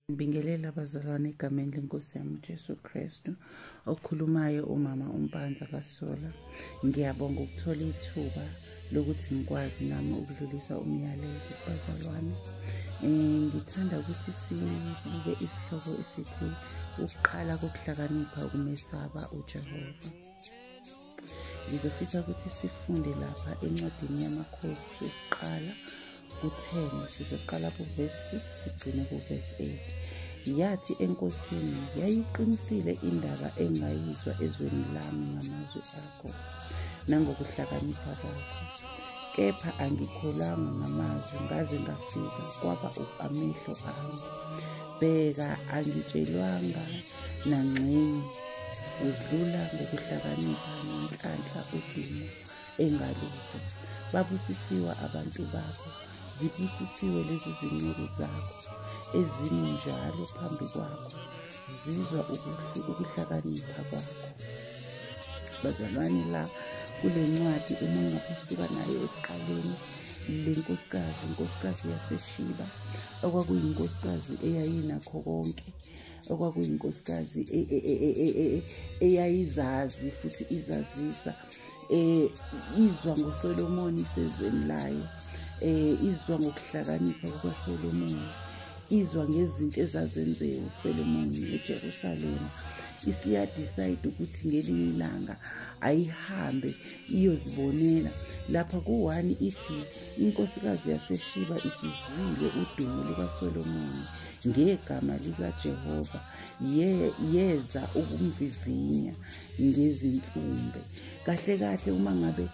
Ngibingelela abazalwane egameni lenkosi yami uJesu Kristu. Okhulumayo umama uMpanza kaSola. Ngiyabonga ukuthola ithuba lokuthi ngikwazi nami ukudlulisa umyalezo kubazalwane. Ngithanda ukuthi sibuke isihloko esithi ukuqala kokuhlakanipha ukumesaba uJehova. Ngizofisa ukuthi sifunde lapha encwadini yamakhosi yokuqala ku-10, sizoqala ku-verse 6 sigcine ku-verse 8. Yathi enkosini, yayiqinisile indaba engayizwa ezweni lami ngamazwi akho nangokuhlakanipha kwakho. Kepha angikholanga ngamazwi, ngaze ngafika kwaba amehlo ami. Bheka, angitshelwanga nangxenye, udlula ngokuhlakanipha nenhlanhla udumo engalukho. Babusisiwe abantu bakho, zibusisiwe lezi zinceku zakho ezimi njalo phambi kwakho, zizwa ukuhlakanipha kwakho. Bazalwane, la kule ncwadi uma ngabusuka nayo ekuqaleni, le inkosikazi yaseShiba, okwakuyinkosikazi eyayinakho konke, okwakuyinkosikazi eyayizazi futhi izazisa, izwa ngoSolomoni isezweni layo, izwa ngokuhlakanipha kukaSolomoni, izwa ngezinto ezazenzeka uSolomoni eJerusalema. Isiyadecide ukuthi ngelinye ilanga ayihambe iyozibonela lapha ku-1 ithi inkosikazi yaseShiba isizwile udumo lukaSolomoni ngegama likaJehova, yeza ukumvivinya ngezinhlumbe. Kahle kahle uma ngabe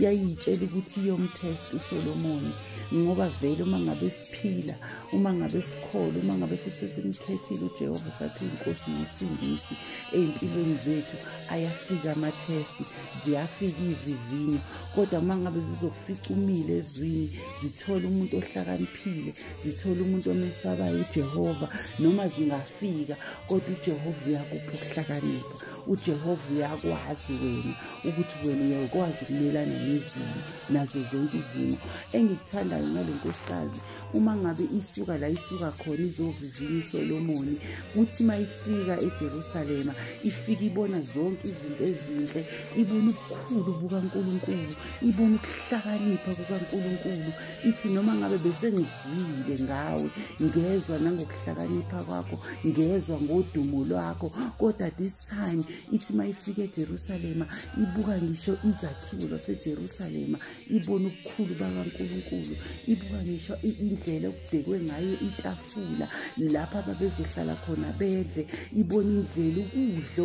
yayitshela ukuthi iyomthesta uSolomoni, ngoba vele uma ngabe siphila, uma ngabe sikholwa, uma ngabe futhi sesimkhethile uJehova sathi inkosi nomsindisi ey'mpilweni zethu, ayafika amathesti, ziyafika ivivinyo. Kodwa uma ngabe zizokufica umile ezwini, zithole umuntu ohlakaniphile, zithole umuntu omesabayo uJehova, noma zingafika, kodwa uJehova uyakupha ukuhlakanipha. uJehova uyakwazi wena ukuthi wena uyakwazi ukumelana nezimo, nazo zonke izimo. Engikuthandayo ngale nkosikazi, uma ngabe isuka la isuka khona izovivinya uSolomoni, kuthi mayifika eJerusalema ifika ibona zonke izinto ezinhle, ibona ubukhulu bukaNkulunkulu, ibona ukuhlakanipha kukaNkulunkulu. Ithi noma ngabe besengizwile ngawe, ngezwa nangokuhlakanipha kwakho, ngezwa ngodumo lwakho, kodwa this time ithi mayifika eJerusalema ibuka ngisho izakhiwo zaseJerusalema, ibona ubukhulu bakaNkulunkulu, ibuka ngisho indlela okubhekwe ngayo itafula lapha babezohlala khona bedle, ibona indlela ukudla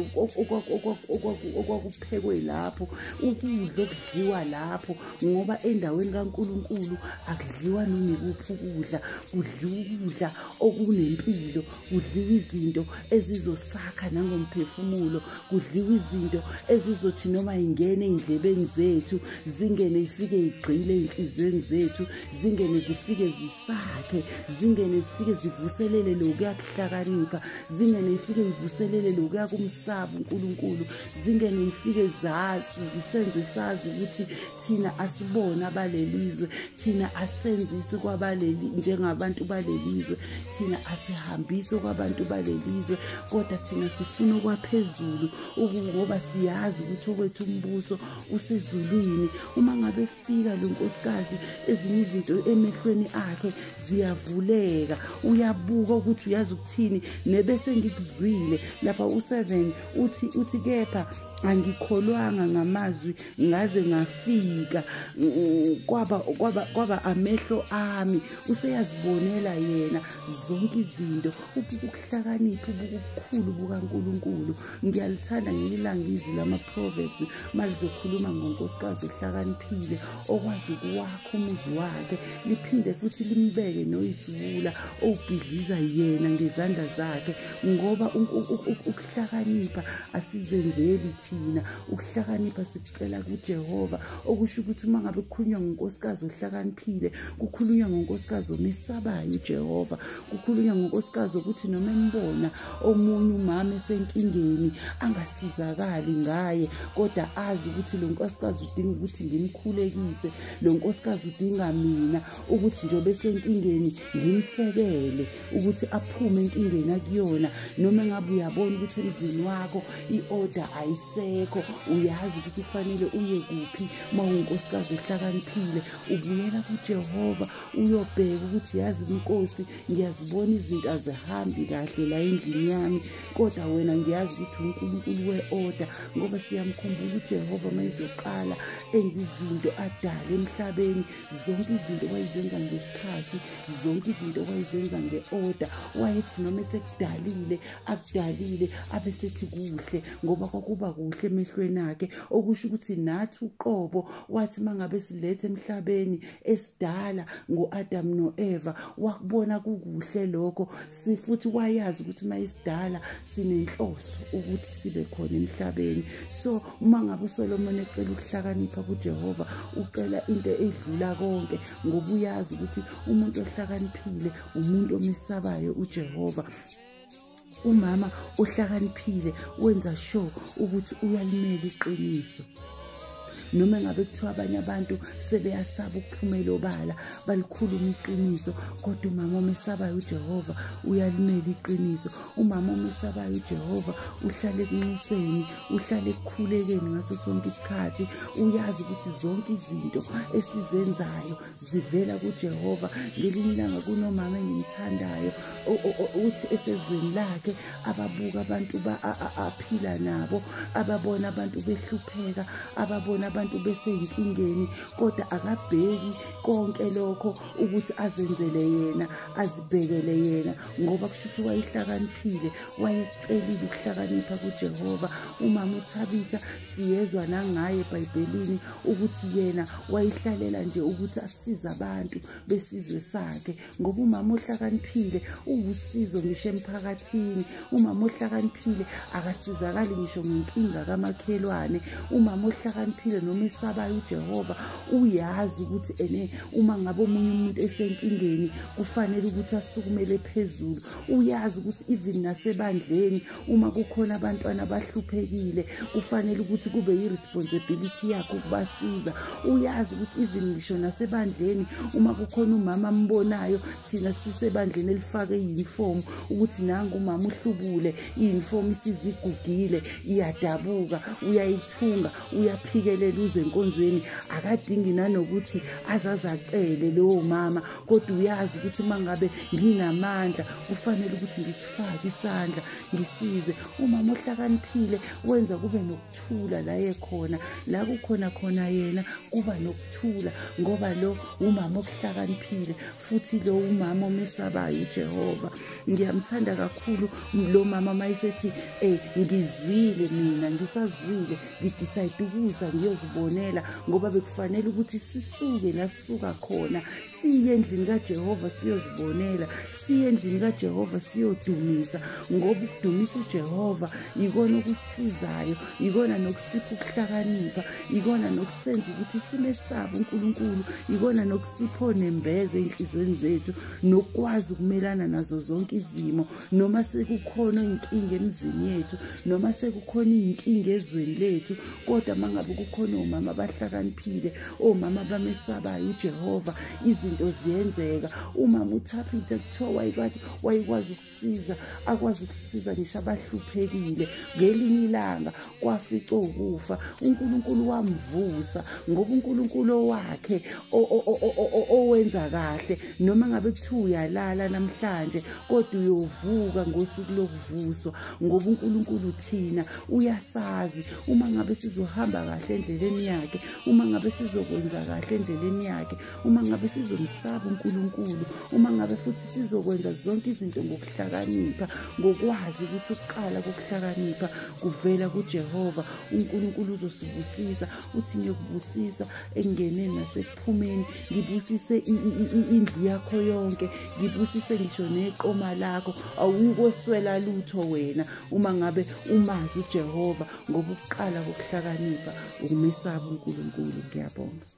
okwakuphekwe lapho, ukudla okudliwa lapho, ngoba endaweni kaNkulunkulu akudliwa noma ikuphi ukudla, kudliwa ukudla okunempilo, kudliwa izinto ezizosakha nangomphefumulo, kudliwa izinto ezizothi noma ingene ey'ndlebeni zethu, zingene ifike igqile ey'nhliziyweni zethu, zingene zifike zisakhe, zingene zifike zivuselele lokuya kuhlakanipha, zingene ifike zivuselele lokuya kumsaba uNkulunkulu, zingene ifike zisenze sazi ukuthi thina asibona abalelizwe, thina asenzisi njengabantu balelizwe, thina asihambisi kwabantu balelizwe, kodwa thina sifuna okwaphezulu, ngoba siyazi ukuthi okwethu umbuso usezulwini. Uma ngabe fika lo nkosikazi, ezinye izinto emehlweni akhe ziyavuleka, uyabuka ukuthi uyazi ukuthini. Nebese ngikuzwile lapha u7 uthi kepha angikholwanga ngamazwi, ngaze ngafika kwaba amehlo ami. Useyazibonela yena zonke izinto, ukuhlakanipha, ubukhulu bukaNkulunkulu. Ngiyalithanda ngelilanga izwi lama-Proverbs malizokhuluma ngonkosikazi ohlakaniphile, okwazi ukuwakha umuzi wakhe, liphinde futhi limbeke noyisiwula owubhidliza yena ngezandla zakhe, ngoba ukuhlakanipha asizenzeli thina, ukuhlakanipha sikucela kuJehova. Okusho ukuthi uma ngabe kukhulunywa ngonkosikazi ohlakaniphile, kukhulunywa ngonkosikazi omesabayo uJehova, kukhulunywa ngonkosikazi ukuthi noma embona omunye umama esenkingeni angasizakali ngaye, kodwa azi ukuthi lo nkosikazi udinga ukuthi ngimkhulekise, lo nkosikazi udinga mina mina ukuthi njengoba senkingeni ngimsekele ukuthi aphume enkingeni akuyona, noma ngabe uyabona ukuthi emzini wakho i-order ayisekho, uyazi ukuthi kufanele uye kuphi. Uma unkosikazi ohlakaniphile ubuyela kuJehova uyobheka ukuthi yazi inkosi, ngiyazibona izinto azihambi kahle la endlini yami, kodwa wena ngiyazi ukuthi uNkulunkulu we-order, ngoba siyamkhumbula uJehova mayizoqala enza izinto adala emhlabeni. Zonke izinto wayizenza ngesikhathi, zonke izinto wayizenza nge-order. Wayethi noma esekudalile akudalile abesethi kuhle, ngoba kwakuba kuhle emehlweni akhe, okusho ukuthi nathi uqobo wathi mangabe silethe emhlabeni esidala ngo-Adam no-Eva wakubona kukuhle lokho, futhi wayazi ukuthi mayisidala sinenhloso ukuthi sibe khona emhlabeni. So uma ngabe uSolomon ecela ukuhlakanipha kuJehova ucela into edlula konke, ngoba uyazi ukuthi umuntu ohlakaniphile umuntu omesabayo uJehova. Umama ohlakaniphile wenza sure ukuthi uyalimela iqiniso, noma ngabe kuthiwa abanye abantu sebeyasaba ukuphumela obala balikhuluma iqiniso, kodwa umama omesabayo uJehova uyalimela iqiniso. Umama omesabayo uJehova uhlale ekunxuseni, uhlale ekukhulekeni ngaso sonke isikhathi. Uyazi ukuthi zonke izinto esizenzayo zivela kuJehova. Ngelinye ilanga kunomama engimthandayo uthi esezweni lakhe ababuka abantu aphila nabo, ababona abantu behlupheka, ababona abantu besey'nkingeni, kodwa akabheki konke lokho ukuthi azenzele yena, azibhekele yena, ngoba kusho ukuthi wayehlakaniphile, wayecelile ukuhlakanipha kuJehova. Umama uThabitha siyezwa nangaye eBhayibhelini ukuthi yena wayihlalela nje ukuthi asize abantu besizwe sakhe, ngoba umama ohlakaniphile uwusizo ngisho emphakathini. Umama ohlakaniphile akasizakali ngisho ngenkinga kamakhelwane. Umama ohlakaniphile noma esabayo uJehova uyazi ukuthi uma ngabe omunye umuntu esenkingeni kufanele ukuthi asukumele phezulu. Uyazi ukuthi even nasebandleni uma kukhona abantwana abahluphekile kufanele ukuthi kube yi-responsibility yakho ukubasiza. Uyazi ukuthi even ngisho nasebandleni uma kukhona umama ambonayo, thina sisebandleni elifake i-uniform, ukuthi nangu umama uhlubule, i-uniform isizigugile, iyadabuka, uyayithunga, uyaphikelela uze enkonzweni, akadingi nanokuthi azazacele lowo mama, kodwa uyazi ukuthi mangabe nginamandla kufanele ukuthi ngisifake isandla ngisize. Umama ohlakaniphile wenza kube nokuthula la ekhona, la kukhona khona yena kuba nokuthula, ngoba lo umama okuhlakaniphile futhi lo umama omesabayo uJehova. Ngiyamthanda kakhulu lo mama mayisethi ngizwile, mina ngisazwile, ngidecide ukuza ngiyozibonela, ngoba bekufanele ukuthi sisuke la sisuka khona siye endlini kaJehova siyozibonela, siye endlini kaJehova siyodumisa, ngoba ukudumisa uJehova yikona okusizayo, yikona nokusipha ukuhlakanipha, yikona nokusenza ukuthi simesaba uNkulunkulu, yikona nokusipho nembeze enhlizweni zethu, nokwazi ukumelana nazo zonke izimo. Noma sekukhona inkinga emizini yethu, noma sekukhona inkinga ezweni lethu, kodwa mangabe kukhona omama abahlakaniphile, omama abamesabayo uJehova, izinto ziyenzeka. Umama uThabitha kuthiwa wayekwazi ukusiza, akwazi ukusiza ngisho abahluphekile. Ngelinye ilanga kwafica ukufa, uNkulunkulu wamvusa, ngoba uNkulunkulu wakhe owenza kahle. Noma ngabe kuthiwa uyalala namhlanje, kodwa uyovuka ngosuku lokuvuswa, ngoba uNkulunkulu thina uyasazi uma ngabe sizohamba kahle endleleni yakhe, uma ngabe sizokwenza kahle endleleni yakhe, uma ngabe sizomsaba uNkulunkulu, uma ngabe futhi sizokwenza zonke izinto ngokuhlakanipha, ngokwazi ukuthi ukuqala kokuhlakanipha kuvela kuJehova. uNkulunkulu uzosibusisa, uthi ngiyokubusisa ekungeneni nasekuphumeni, ngibusise indlu yakho yonke, ngibusise ngisho neqoma lakho. Awukweswela lutho wena uma ngabe umazi uJehova, ngoba ukuqala kokuhlakanipha ukumesaba uNkulunkulu. Ngiyabonga.